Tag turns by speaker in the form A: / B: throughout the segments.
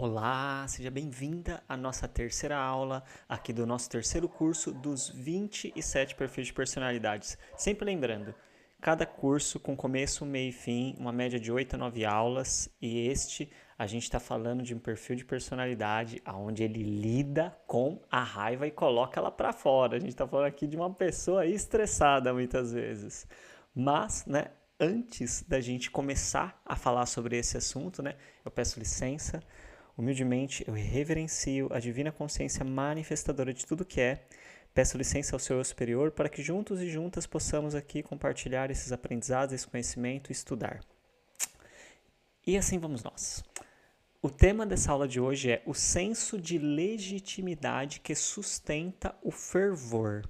A: Olá, seja bem-vinda à nossa terceira aula aqui do nosso terceiro curso dos 27 perfis de personalidades. Sempre lembrando, cada curso com começo, meio e fim, uma média de 8 a 9 aulas, e a gente está falando de um perfil de personalidade onde ele lida com a raiva e coloca ela para fora. A gente está falando aqui de uma pessoa estressada muitas vezes. Mas, antes da gente começar a falar sobre esse assunto, eu peço licença. Humildemente, eu reverencio a divina consciência manifestadora de tudo que é. Peço licença ao seu eu superior para que juntos e juntas possamos aqui compartilhar esses aprendizados, esse conhecimento e estudar. E assim vamos nós. O tema dessa aula de hoje é o senso de legitimidade que sustenta o fervor.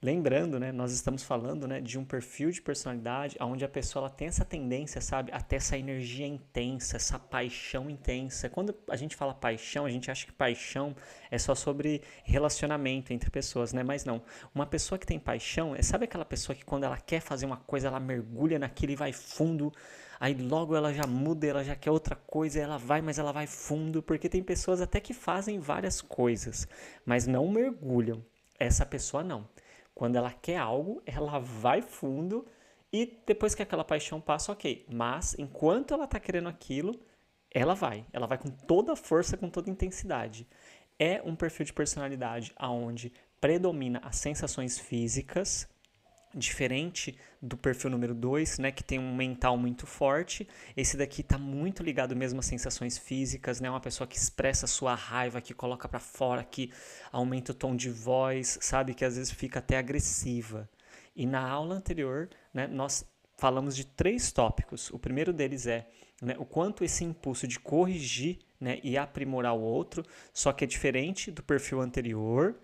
A: Lembrando, nós estamos falando, de um perfil de personalidade onde a pessoa ela tem essa tendência, sabe, a ter essa energia intensa, essa paixão intensa. Quando a gente fala paixão, a gente acha que paixão é só sobre relacionamento entre pessoas, mas não. Uma pessoa que tem paixão, sabe aquela pessoa que quando ela quer fazer uma coisa, ela mergulha naquilo e vai fundo, aí logo ela já muda, ela já quer outra coisa, ela vai, mas ela vai fundo, porque tem pessoas até que fazem várias coisas, mas não mergulham. Essa pessoa não. Quando ela quer algo, ela vai fundo e depois que aquela paixão passa, ok. Mas enquanto ela está querendo aquilo, ela vai com toda a força, com toda a intensidade. É um perfil de personalidade onde predomina as sensações físicas, diferente do perfil número 2, que tem um mental muito forte. Esse daqui está muito ligado mesmo às sensações físicas, uma pessoa que expressa a sua raiva, que coloca para fora, que aumenta o tom de voz, sabe, que às vezes fica até agressiva. E na aula anterior, nós falamos de 3 tópicos. O primeiro deles é o quanto esse impulso de corrigir e aprimorar o outro, só que é diferente do perfil anterior,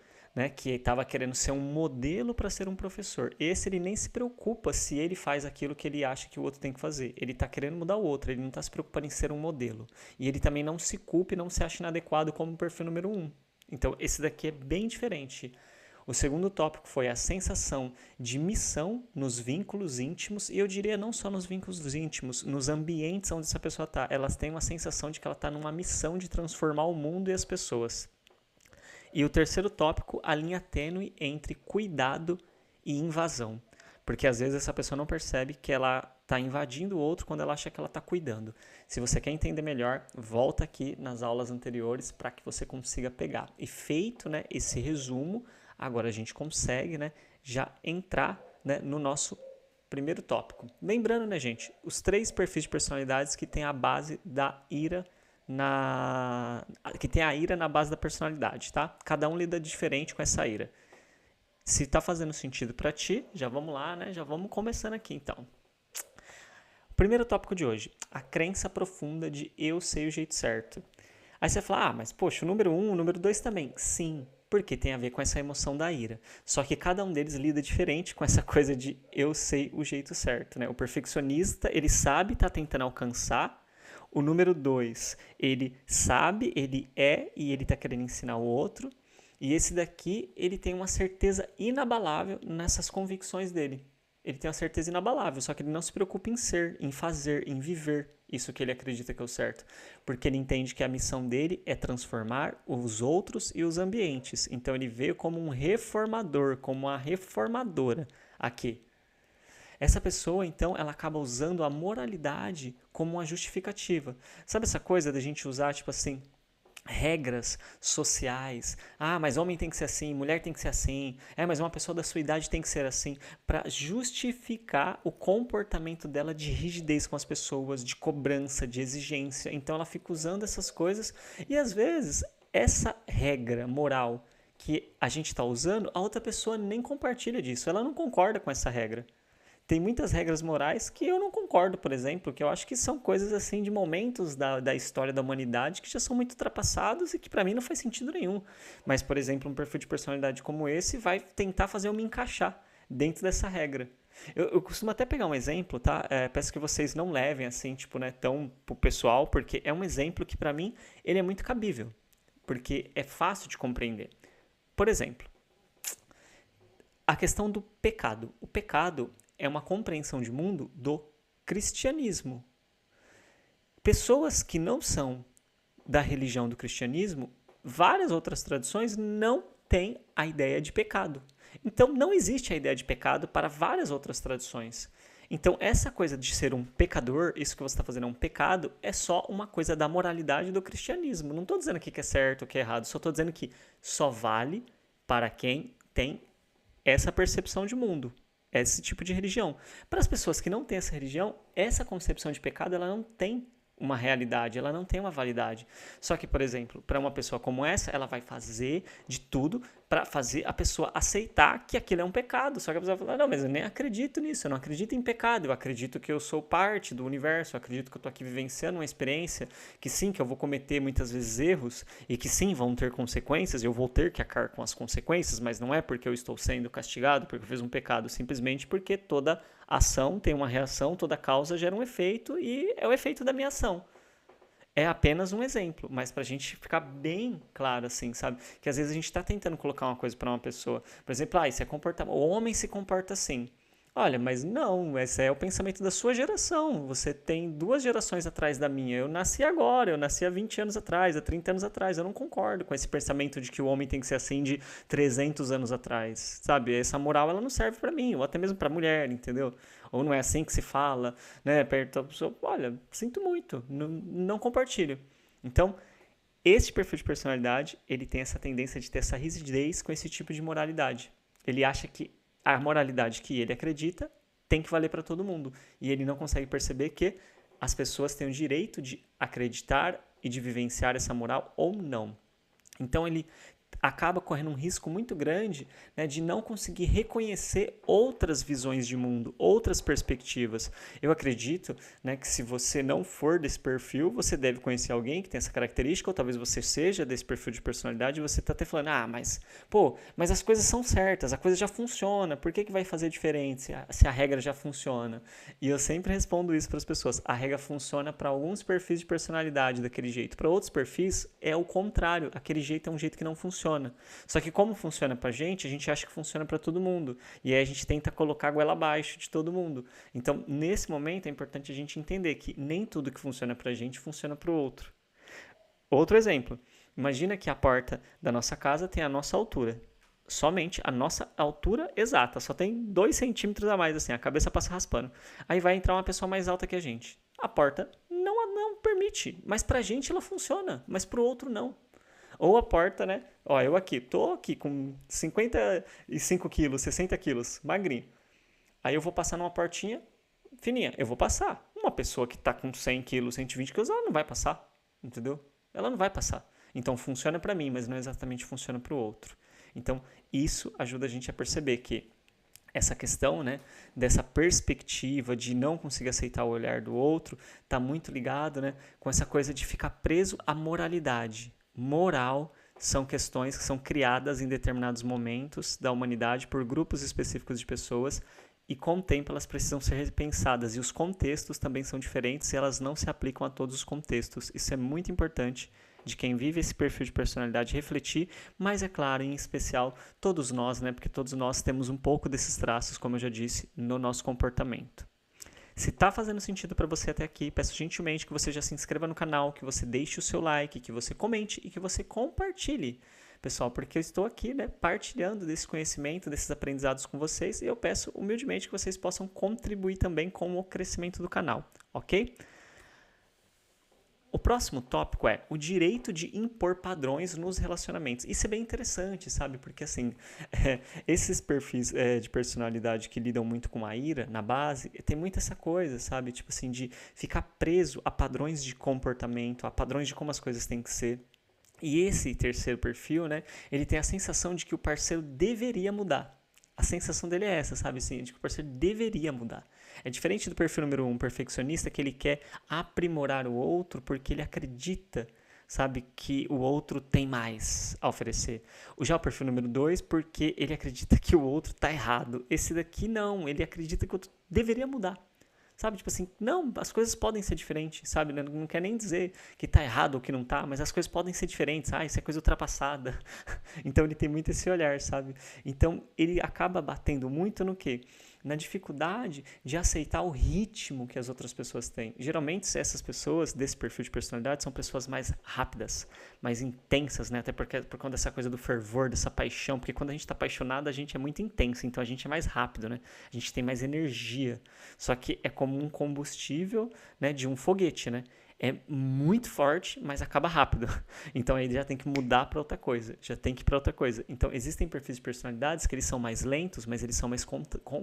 A: que estava querendo ser um modelo para ser um professor. Esse ele nem se preocupa se ele faz aquilo que ele acha que o outro tem que fazer. Ele está querendo mudar o outro, ele não está se preocupando em ser um modelo. E ele também não se culpa e não se acha inadequado como perfil número 1. Então, esse daqui é bem diferente. O segundo tópico foi a sensação de missão nos vínculos íntimos, e eu diria não só nos vínculos íntimos, nos ambientes onde essa pessoa está. Elas têm uma sensação de que ela está numa missão de transformar o mundo e as pessoas. E o terceiro tópico, a linha tênue entre cuidado e invasão. Porque às vezes essa pessoa não percebe que ela está invadindo o outro quando ela acha que ela está cuidando. Se você quer entender melhor, volta aqui nas aulas anteriores para que você consiga pegar. E feito esse resumo, agora a gente consegue já entrar no nosso primeiro tópico. Lembrando, gente, os 3 perfis de personalidades que têm a base da ira que tem a ira na base da personalidade, tá? Cada um lida diferente com essa ira. Se tá fazendo sentido para ti, já vamos lá, já vamos começando aqui então. O primeiro tópico de hoje, a crença profunda de eu sei o jeito certo. Aí você fala, mas poxa, o número 1, o número 2 também. Sim, porque tem a ver com essa emoção da ira. Só que cada um deles lida diferente com essa coisa de eu sei o jeito certo, O perfeccionista, ele sabe, tá tentando alcançar. O número 2, ele sabe, ele é e ele está querendo ensinar o outro. E esse daqui, ele tem uma certeza inabalável nessas convicções dele. Ele tem uma certeza inabalável, só que ele não se preocupa em ser, em fazer, em viver isso que ele acredita que é o certo. Porque ele entende que a missão dele é transformar os outros e os ambientes. Então ele veio como um reformador, como uma reformadora aqui. Essa pessoa, então, ela acaba usando a moralidade como uma justificativa. Sabe essa coisa da gente usar, tipo assim, regras sociais? Mas homem tem que ser assim, mulher tem que ser assim. Mas uma pessoa da sua idade tem que ser assim. Para justificar o comportamento dela de rigidez com as pessoas, de cobrança, de exigência. Então ela fica usando essas coisas e às vezes essa regra moral que a gente está usando, a outra pessoa nem compartilha disso. Ela não concorda com essa regra. Tem muitas regras morais que eu não concordo, por exemplo, que eu acho que são coisas assim de momentos da história da humanidade que já são muito ultrapassados e que para mim não faz sentido nenhum. Mas, por exemplo, um perfil de personalidade como esse vai tentar fazer eu me encaixar dentro dessa regra. Eu costumo até pegar um exemplo, tá? Peço que vocês não levem assim, tipo, tão pro pessoal, porque é um exemplo que para mim ele é muito cabível, porque é fácil de compreender. Por exemplo, a questão do pecado. O pecado é uma compreensão de mundo do cristianismo. Pessoas que não são da religião do cristianismo, várias outras tradições não têm a ideia de pecado. Então, não existe a ideia de pecado para várias outras tradições. Então, essa coisa de ser um pecador, isso que você está fazendo é um pecado, é só uma coisa da moralidade do cristianismo. Não estou dizendo aqui que é certo ou que é errado, só estou dizendo que só vale para quem tem essa percepção de mundo, esse tipo de religião. Para as pessoas que não têm essa religião, essa concepção de pecado ela não tem uma realidade, ela não tem uma validade. Só que, por exemplo, para uma pessoa como essa, ela vai fazer de tudo para fazer a pessoa aceitar que aquilo é um pecado. Só que a pessoa vai falar, não, mas eu nem acredito nisso, eu não acredito em pecado, eu acredito que eu sou parte do universo, eu acredito que eu estou aqui vivenciando uma experiência, que sim, que eu vou cometer muitas vezes erros, e que sim, vão ter consequências, eu vou ter que arcar com as consequências, mas não é porque eu estou sendo castigado, porque eu fiz um pecado, simplesmente porque toda ação tem uma reação, toda causa gera um efeito, e é o efeito da minha ação. É apenas um exemplo, mas pra gente ficar bem claro, assim, sabe? Que às vezes a gente tá tentando colocar uma coisa pra uma pessoa. Por exemplo, isso é comportamento. O homem se comporta assim. Olha, mas não, esse é o pensamento da sua geração. Você tem 2 gerações atrás da minha. Eu nasci agora, eu nasci há 20 anos atrás, há 30 anos atrás. Eu não concordo com esse pensamento de que o homem tem que ser assim de 300 anos atrás, sabe? Essa moral, ela não serve pra mim, ou até mesmo pra mulher, entendeu? Ou não é assim que se fala, né? Perto da pessoa, olha, sinto muito, não compartilho. Então, este perfil de personalidade, ele tem essa tendência de ter essa rigidez com esse tipo de moralidade. Ele acha que a moralidade que ele acredita tem que valer para todo mundo. E ele não consegue perceber que as pessoas têm o direito de acreditar e de vivenciar essa moral ou não. Então ele acaba correndo um risco muito grande, né, de não conseguir reconhecer outras visões de mundo, outras perspectivas. Eu acredito, né, que se você não for desse perfil, você deve conhecer alguém que tem essa característica, ou talvez você seja desse perfil de personalidade e você está até falando, mas as coisas são certas, a coisa já funciona, por que vai fazer diferente se a regra já funciona? E eu sempre respondo isso para as pessoas, a regra funciona para alguns perfis de personalidade daquele jeito, para outros perfis é o contrário, aquele jeito é um jeito que não funciona. Só que como funciona pra gente, a gente acha que funciona pra todo mundo. E aí a gente tenta colocar a goela abaixo de todo mundo. Então, nesse momento, é importante a gente entender que nem tudo que funciona pra gente funciona pro outro. Outro exemplo. Imagina que a porta da nossa casa tem a nossa altura. Somente a nossa altura exata. Só tem 2 centímetros a mais, assim. A cabeça passa raspando. Aí vai entrar uma pessoa mais alta que a gente. A porta não permite. Mas pra gente ela funciona. Mas pro outro não. Ou a porta, né? Ó, eu tô aqui com 55 quilos, 60 quilos, magrinho. Aí eu vou passar numa portinha fininha. Eu vou passar. Uma pessoa que tá com 100 quilos, 120 quilos, ela não vai passar, entendeu? Ela não vai passar. Então funciona pra mim, mas não exatamente funciona pro outro. Então isso ajuda a gente a perceber que essa questão, né, dessa perspectiva de não conseguir aceitar o olhar do outro, tá muito ligado, né, com essa coisa de ficar preso à moralidade. Moral são questões que são criadas em determinados momentos da humanidade por grupos específicos de pessoas e com o tempo elas precisam ser repensadas e os contextos também são diferentes e elas não se aplicam a todos os contextos. Isso é muito importante de quem vive esse perfil de personalidade refletir, mas é claro, em especial todos nós, né? Porque todos nós temos um pouco desses traços, como eu já disse, no nosso comportamento. Se está fazendo sentido para você até aqui, peço gentilmente que você já se inscreva no canal, que você deixe o seu like, que você comente e que você compartilhe, pessoal, porque eu estou aqui, né, partilhando desse conhecimento, desses aprendizados com vocês e eu peço humildemente que vocês possam contribuir também com o crescimento do canal, ok? O próximo tópico é o direito de impor padrões nos relacionamentos. Isso é bem interessante, sabe? Porque, assim, esses perfis de personalidade que lidam muito com a ira na base, tem muito essa coisa, sabe? Tipo assim, de ficar preso a padrões de comportamento, a padrões de como as coisas têm que ser. E esse terceiro perfil, né? Ele tem a sensação de que o parceiro deveria mudar. A sensação dele é essa, sabe? Assim, de que o parceiro deveria mudar. É diferente do perfil número 1, perfeccionista, que ele quer aprimorar o outro porque ele acredita, sabe, que o outro tem mais a oferecer. Já o perfil número 2, porque ele acredita que o outro está errado. Esse daqui não, ele acredita que o outro deveria mudar. Sabe, tipo assim, não, as coisas podem ser diferentes, sabe? Não quer nem dizer que tá errado ou que não tá, mas as coisas podem ser diferentes. Isso é coisa ultrapassada. Então ele tem muito esse olhar, sabe? Então ele acaba batendo muito no quê? na dificuldade de aceitar o ritmo que as outras pessoas têm. Geralmente, essas pessoas desse perfil de personalidade são pessoas mais rápidas, mais intensas, né? Até porque por conta dessa coisa do fervor, dessa paixão, porque quando a gente está apaixonado, a gente é muito intenso, então a gente é mais rápido, né? A gente tem mais energia. Só que é como um combustível, né, de um foguete, né? É muito forte, mas acaba rápido. Então aí já tem que mudar para outra coisa, já tem que ir para outra coisa. Então existem perfis de personalidades que eles são mais lentos, mas eles são mais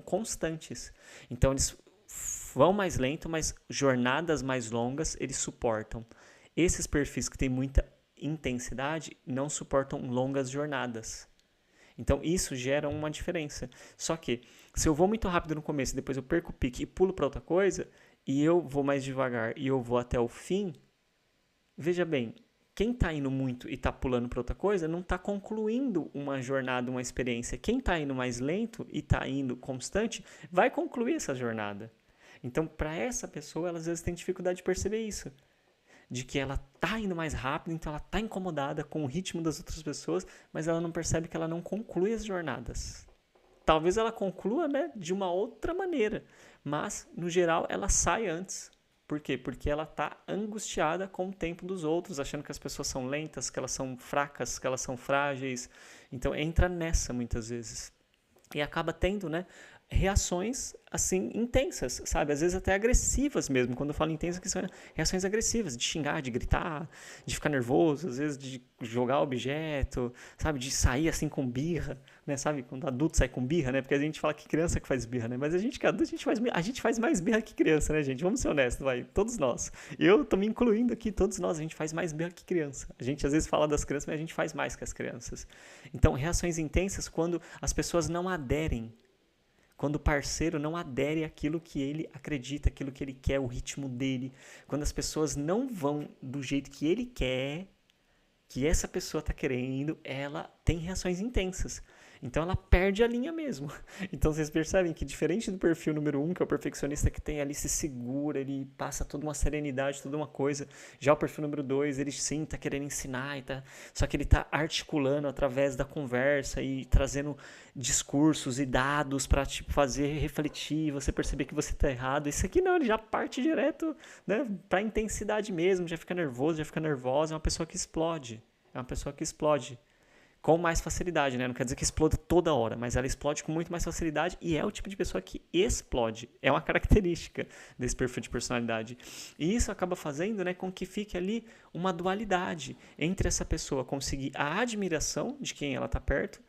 A: constantes. Então eles vão mais lento, mas jornadas mais longas eles suportam. Esses perfis que têm muita intensidade não suportam longas jornadas. Então isso gera uma diferença. Só que se eu vou muito rápido no começo, depois eu perco o pique e pulo para outra coisa, e eu vou mais devagar e eu vou até o fim, veja bem, quem está indo muito e está pulando para outra coisa não está concluindo uma jornada, uma experiência. Quem está indo mais lento e está indo constante vai concluir essa jornada. Então, para essa pessoa, ela às vezes tem dificuldade de perceber isso. De que ela está indo mais rápido, então ela está incomodada com o ritmo das outras pessoas, mas ela não percebe que ela não conclui as jornadas. Talvez ela conclua, né, de uma outra maneira, mas, no geral, ela sai antes. Por quê? Porque ela está angustiada com o tempo dos outros, achando que as pessoas são lentas, que elas são fracas, que elas são frágeis. Então, entra nessa muitas vezes. E acaba tendo, né, reações, assim, intensas, sabe? Às vezes até agressivas mesmo. Quando eu falo intensas, que são reações agressivas, de xingar, de gritar, de ficar nervoso, às vezes de jogar objeto, sabe? De sair assim com birra, né? Sabe? Quando adulto sai com birra, né? Porque a gente fala que criança que faz birra, né? Mas a gente que adulto, a gente faz mais birra que criança, né, gente? Vamos ser honestos, vai. Todos nós. Eu tô me incluindo aqui, todos nós, a gente faz mais birra que criança. A gente às vezes fala das crianças, mas a gente faz mais que as crianças. Então, reações intensas quando as pessoas não aderem. Quando o parceiro não adere àquilo que ele acredita, aquilo que ele quer, o ritmo dele. Quando as pessoas não vão do jeito que ele quer, que essa pessoa está querendo, ela tem reações intensas. Então ela perde a linha mesmo. Então vocês percebem que diferente do perfil número 1, que é o perfeccionista que tem ali, se segura, ele passa toda uma serenidade, toda uma coisa. Já o perfil número 2, ele sim está querendo ensinar, só que ele está articulando através da conversa e trazendo discursos e dados para tipo, fazer refletir, você perceber que você está errado. Isso aqui não, ele já parte direto, né, para a intensidade mesmo, já fica nervoso, já fica nervosa, é uma pessoa que explode. É uma pessoa que explode com mais facilidade, né? Não quer dizer que exploda toda hora, mas ela explode com muito mais facilidade e é o tipo de pessoa que explode. É uma característica desse perfil de personalidade. E isso acaba fazendo, né, com que fique ali uma dualidade entre essa pessoa conseguir a admiração de quem ela está perto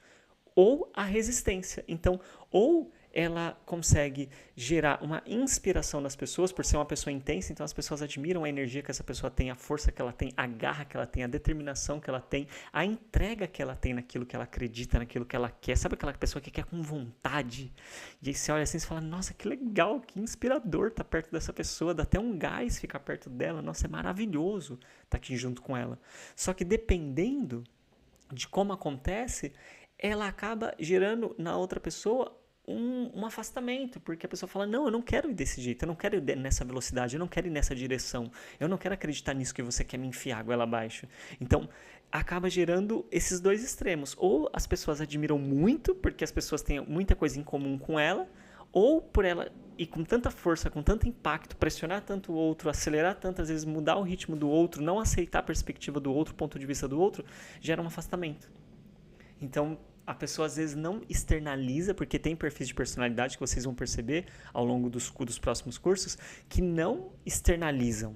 A: ou a resistência. Então, ou ela consegue gerar uma inspiração nas pessoas por ser uma pessoa intensa, então as pessoas admiram a energia que essa pessoa tem, a força que ela tem, a garra que ela tem, a determinação que ela tem, a entrega que ela tem naquilo que ela acredita, naquilo que ela quer. Sabe aquela pessoa que quer com vontade? E aí você olha assim e fala, nossa, que legal, que inspirador estar perto dessa pessoa, dá até um gás ficar perto dela, nossa, é maravilhoso estar aqui junto com ela. Só que dependendo de como acontece, ela acaba gerando na outra pessoa um afastamento, porque a pessoa fala, não, eu não quero ir desse jeito, eu não quero ir nessa velocidade, eu não quero ir nessa direção, eu não quero acreditar nisso que você quer me enfiar goela abaixo. Então, acaba gerando esses dois extremos. Ou as pessoas admiram muito, porque as pessoas têm muita coisa em comum com ela, ou por ela ir com tanta força, com tanto impacto, pressionar tanto o outro, acelerar tanto, às vezes mudar o ritmo do outro, não aceitar a perspectiva do outro, o ponto de vista do outro, gera um afastamento. Então, a pessoa às vezes não externaliza, porque tem perfis de personalidade que vocês vão perceber ao longo dos próximos cursos, que não externalizam,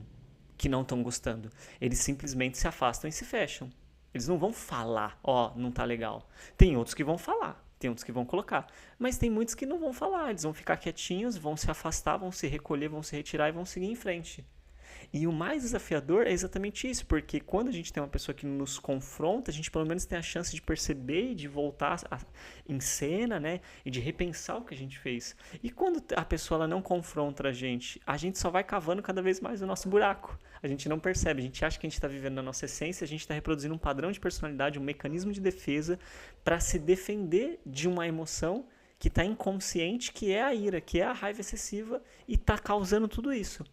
A: que não estão gostando. Eles simplesmente se afastam e se fecham. Eles não vão falar, não tá legal. Tem outros que vão falar, tem outros que vão colocar. Mas tem muitos que não vão falar, eles vão ficar quietinhos, vão se afastar, vão se recolher, vão se retirar e vão seguir em frente. E o mais desafiador é exatamente isso, porque quando a gente tem uma pessoa que nos confronta, a gente pelo menos tem a chance de perceber e de voltar em cena, né? E de repensar o que a gente fez. E quando a pessoa ela não confronta a gente só vai cavando cada vez mais o nosso buraco. A gente não percebe, a gente acha que a gente está vivendo na nossa essência, a gente está reproduzindo um padrão de personalidade, um mecanismo de defesa para se defender de uma emoção que está inconsciente, que é a ira, que é a raiva excessiva e está causando tudo isso.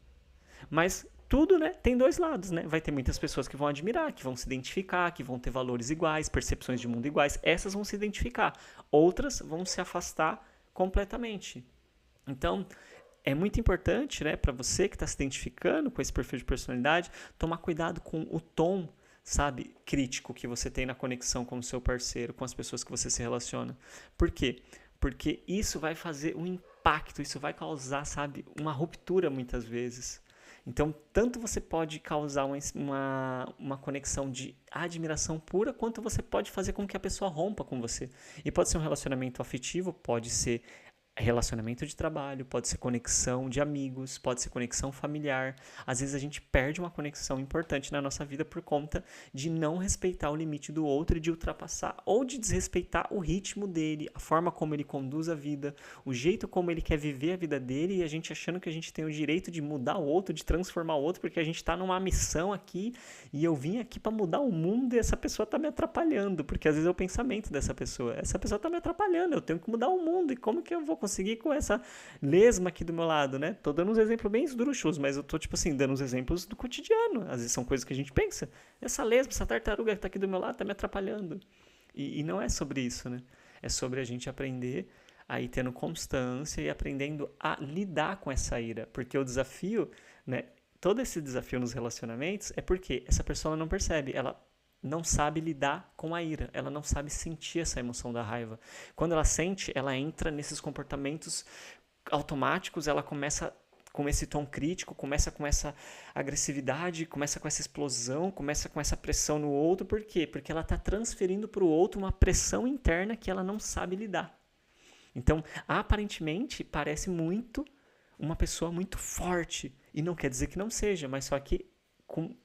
A: Mas tudo, né, tem dois lados, né? Vai ter muitas pessoas que vão admirar, que vão se identificar, que vão ter valores iguais, percepções de mundo iguais. Essas vão se identificar. Outras vão se afastar completamente. Então, é muito importante, né, para você que está se identificando com esse perfil de personalidade, tomar cuidado com o tom, sabe, crítico que você tem na conexão com o seu parceiro, com as pessoas que você se relaciona. Por quê? Porque isso vai fazer um impacto, isso vai causar, sabe, uma ruptura muitas vezes. Então, tanto você pode causar uma conexão de admiração pura, quanto você pode fazer com que a pessoa rompa com você. E pode ser um relacionamento afetivo, pode ser relacionamento de trabalho, pode ser conexão de amigos, pode ser conexão familiar. Às vezes a gente perde uma conexão importante na nossa vida por conta de não respeitar o limite do outro e de ultrapassar ou de desrespeitar o ritmo dele, a forma como ele conduz a vida, o jeito como ele quer viver a vida dele, e a gente achando que a gente tem o direito de mudar o outro, de transformar o outro, porque a gente está numa missão aqui e eu vim aqui para mudar o mundo e essa pessoa está me atrapalhando, porque às vezes é o pensamento dessa pessoa. Essa pessoa está me atrapalhando, eu tenho que mudar o mundo, e como que eu vou conseguir com essa lesma aqui do meu lado, né? Tô dando uns exemplos bem esdrúxulos, mas eu tô, tipo assim, dando uns exemplos do cotidiano. Às vezes são coisas que a gente pensa. Essa lesma, essa tartaruga que tá aqui do meu lado tá me atrapalhando. E não é sobre isso, né? É sobre a gente aprender a ir tendo constância e aprendendo a lidar com essa ira. Porque o desafio, né? Todo esse desafio nos relacionamentos é porque essa pessoa não percebe, ela não sabe lidar com a ira, ela não sabe sentir essa emoção da raiva. Quando ela sente, ela entra nesses comportamentos automáticos, ela começa com esse tom crítico, começa com essa agressividade, começa com essa explosão, começa com essa pressão no outro. Por quê? Porque ela está transferindo para o outro uma pressão interna que ela não sabe lidar. Então, aparentemente, parece muito uma pessoa muito forte. E não quer dizer que não seja, mas só que com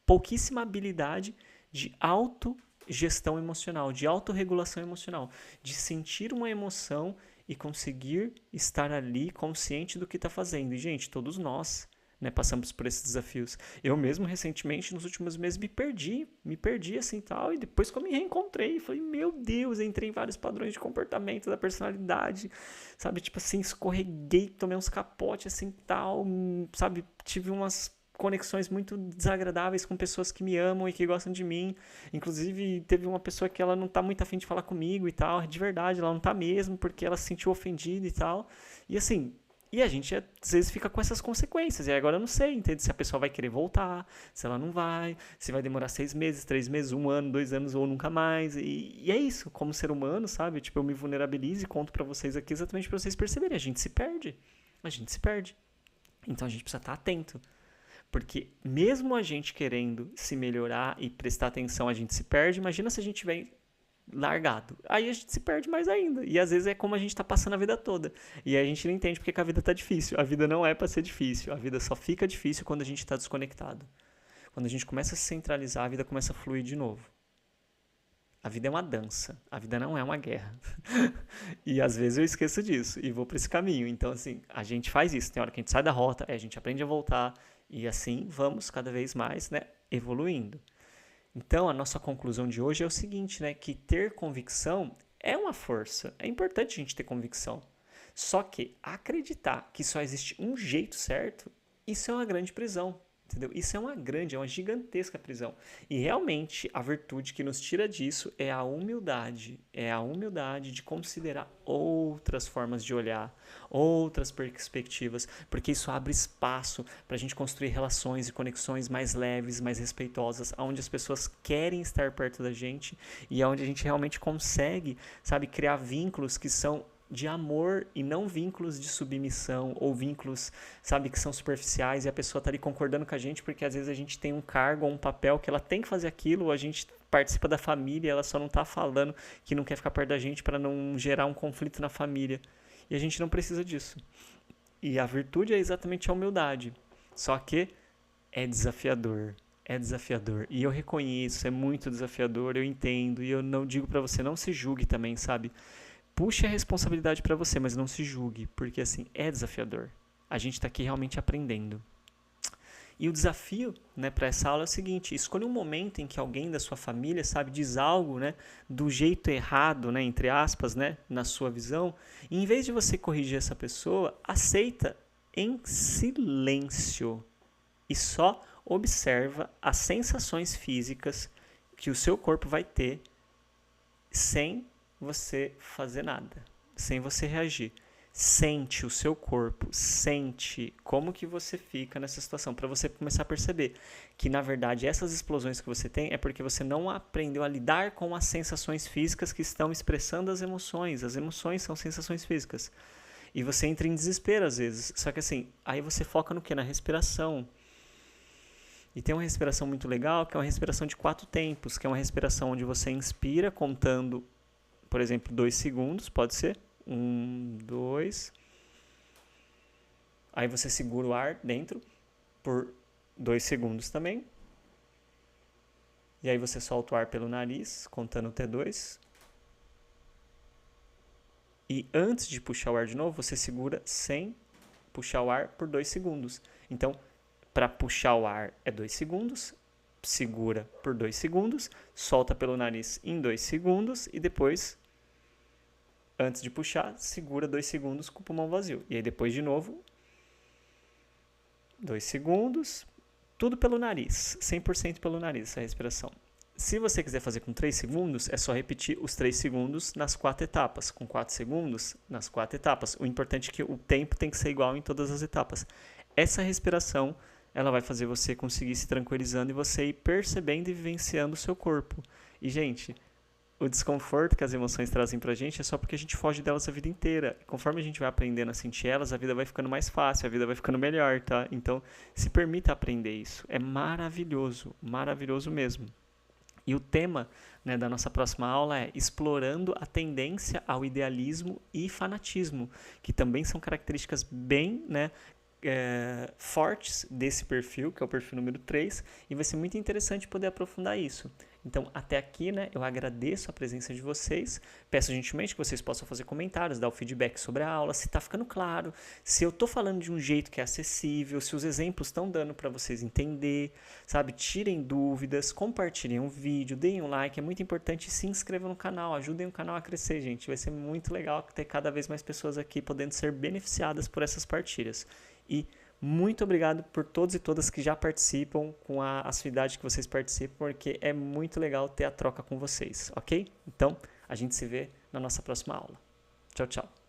A: pouquíssima habilidade de autogestão emocional, de autorregulação emocional, de sentir uma emoção e conseguir estar ali consciente do que está fazendo. E, gente, todos nós, né, passamos por esses desafios. Eu mesmo, recentemente, nos últimos meses, me perdi assim tal, e depois que eu me reencontrei, falei, meu Deus, entrei em vários padrões de comportamento da personalidade, sabe, tipo assim, escorreguei, tomei uns capotes assim tal, sabe, tive umas conexões muito desagradáveis com pessoas que me amam e que gostam de mim. Inclusive, teve uma pessoa que ela não tá muito afim de falar comigo e tal, de verdade, ela não tá mesmo, porque ela se sentiu ofendida e tal. E assim, e a gente às vezes fica com essas consequências. E agora eu não sei, entende? Se a pessoa vai querer voltar, se ela não vai, se vai demorar 6 meses, 3 meses, 1 ano, 2 anos ou nunca mais. E é isso, como ser humano, sabe? Tipo, eu me vulnerabilizo e conto pra vocês aqui exatamente pra vocês perceberem. A gente se perde. A gente se perde. Então a gente precisa estar atento. Porque mesmo a gente querendo se melhorar e prestar atenção, a gente se perde. Imagina se a gente tiver largado. Aí a gente se perde mais ainda. E às vezes é como a gente tá passando a vida toda. E aí a gente não entende porque que a vida tá difícil. A vida não é para ser difícil. A vida só fica difícil quando a gente tá desconectado. Quando a gente começa a se centralizar, a vida começa a fluir de novo. A vida é uma dança. A vida não é uma guerra. E às vezes eu esqueço disso e vou para esse caminho. Então, assim, a gente faz isso. Tem hora que a gente sai da rota, a gente aprende a voltar. E assim vamos cada vez mais, né, evoluindo. Então, a nossa conclusão de hoje é o seguinte, né, que ter convicção é uma força. É importante a gente ter convicção. Só que acreditar que só existe um jeito certo, isso é uma grande prisão. Entendeu? Isso é uma gigantesca prisão. E realmente a virtude que nos tira disso é a humildade. É a humildade de considerar outras formas de olhar, outras perspectivas, porque isso abre espaço para a gente construir relações e conexões mais leves, mais respeitosas, onde as pessoas querem estar perto da gente e onde a gente realmente consegue, sabe, criar vínculos que são de amor e não vínculos de submissão ou vínculos, sabe, que são superficiais e a pessoa tá ali concordando com a gente porque às vezes a gente tem um cargo ou um papel que ela tem que fazer aquilo, ou a gente participa da família e ela só não tá falando que não quer ficar perto da gente para não gerar um conflito na família. E a gente não precisa disso. E a virtude é exatamente a humildade. Só que é desafiador. É desafiador. E eu reconheço, é muito desafiador, eu entendo. E eu não digo para você, não se julgue também, sabe? Puxe a responsabilidade para você, mas não se julgue, porque assim, é desafiador. A gente está aqui realmente aprendendo. E o desafio, né, para essa aula é o seguinte: escolha um momento em que alguém da sua família, sabe, diz algo, né, do jeito errado, né, entre aspas, né, na sua visão, e em vez de você corrigir essa pessoa, aceita em silêncio e só observa as sensações físicas que o seu corpo vai ter sem você fazer nada, sem você reagir. Sente o seu corpo, sente como que você fica nessa situação, para você começar a perceber que, na verdade, essas explosões que você tem é porque você não aprendeu a lidar com as sensações físicas que estão expressando as emoções. As emoções são sensações físicas. E você entra em desespero às vezes. Só que assim, aí você foca no quê? Na respiração. E tem uma respiração muito legal, que é uma respiração de 4 tempos, que é uma respiração onde você inspira contando, por exemplo, 2 segundos, pode ser? 1, 2. Aí você segura o ar dentro por 2 segundos também. E aí você solta o ar pelo nariz, contando até 2. E antes de puxar o ar de novo, você segura sem puxar o ar por 2 segundos. Então, para puxar o ar é 2 segundos, segura por 2 segundos, solta pelo nariz em 2 segundos e depois, antes de puxar, segura 2 segundos com o pulmão vazio. E aí depois de novo, 2 segundos, tudo pelo nariz, 100% pelo nariz essa respiração. Se você quiser fazer com 3 segundos, é só repetir os 3 segundos nas 4 etapas. Com 4 segundos, nas 4 etapas. O importante é que o tempo tem que ser igual em todas as etapas. Essa respiração, ela vai fazer você conseguir se tranquilizando e você ir percebendo e vivenciando o seu corpo. E, gente, o desconforto que as emoções trazem pra gente é só porque a gente foge delas a vida inteira. Conforme a gente vai aprendendo a sentir elas, a vida vai ficando mais fácil, a vida vai ficando melhor, tá? Então, se permita aprender isso. É maravilhoso mesmo. E o tema, né, da nossa próxima aula é explorando a tendência ao idealismo e fanatismo, que também são características bem, né, fortes desse perfil, que é o perfil número 3, e vai ser muito interessante poder aprofundar isso. Então, até aqui, né, eu agradeço a presença de vocês, peço gentilmente que vocês possam fazer comentários, dar o feedback sobre a aula, se está ficando claro, se eu estou falando de um jeito que é acessível, se os exemplos estão dando para vocês entender, sabe? Tirem dúvidas, compartilhem o vídeo, deem um like, é muito importante, se inscrevam no canal, ajudem o canal a crescer, gente, vai ser muito legal ter cada vez mais pessoas aqui podendo ser beneficiadas por essas partilhas. E muito obrigado por todos e todas que já participam, com a assiduidade que vocês participam, porque é muito legal ter a troca com vocês, ok? Então, a gente se vê na nossa próxima aula. Tchau, tchau.